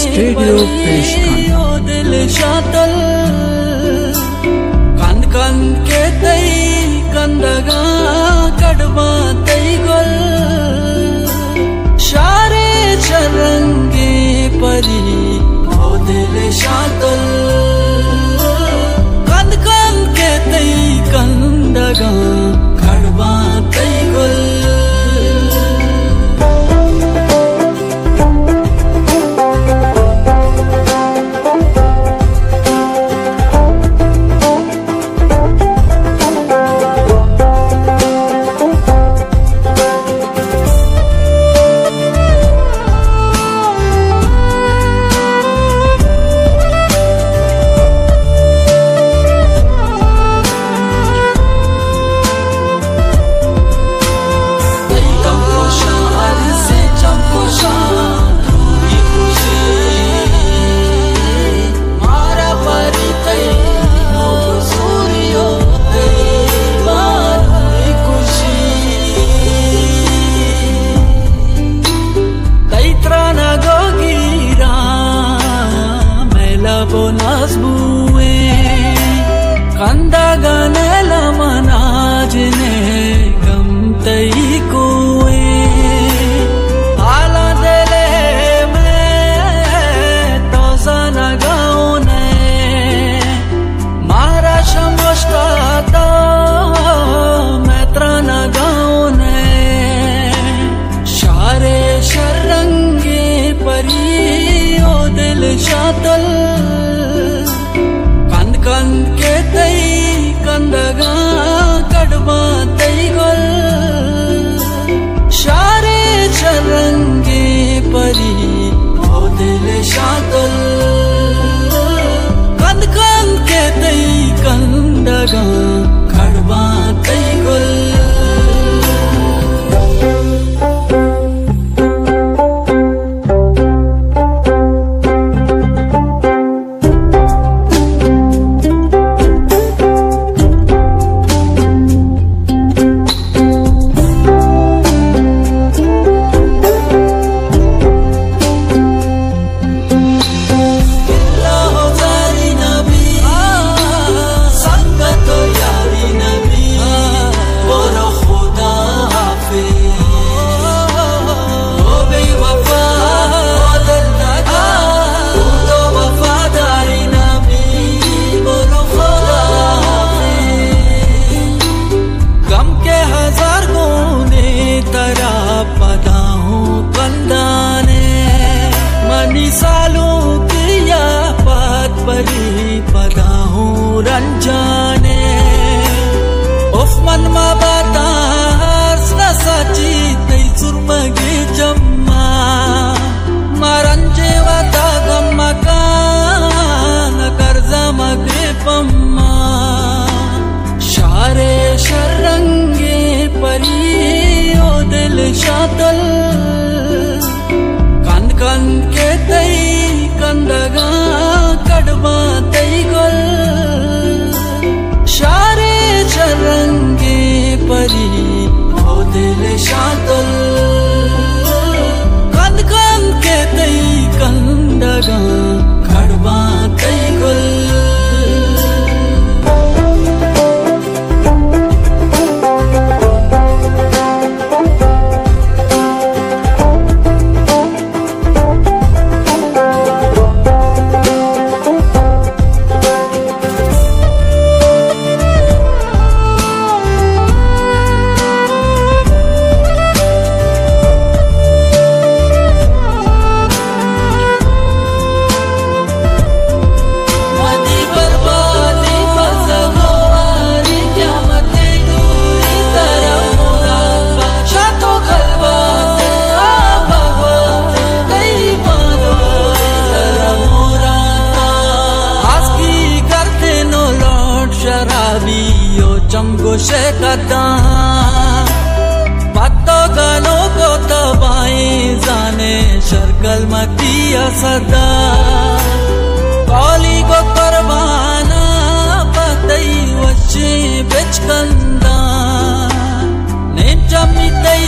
studio पेश दिल शातल कंद कंद के तई कंदगा कड़वा तई गुल शारे चरंगे परी ओ दिल शातल कंद कंद के तई कंदगा कड़वा तई गुल शातल कंद कंद के तई कंदगा कड़वा तई गुल शारे चरंगे परी ओ दिल शातल कंद कंद के तई कंदगा कड़वा तई गुल जाने उफमन मा बातास न साची तई सुरमगे जम्मा मरंजे वता गम्मका न कर्जा मगे पम्मा शारे शरंगे परी ओ दिल शातल कंद कंद के तई कंदगा कड़वा तई गुल शारे चरंगे परी ओ दिल शातल कंद कंद के तई कंदगा कड़वा तई गुल हम गोशे कदा पत्तो गलो को तबाई जाने शर्कल मतिया सदा कौली को कुर्बाना पतई वच्चे बिचकंदा नेम जमी तई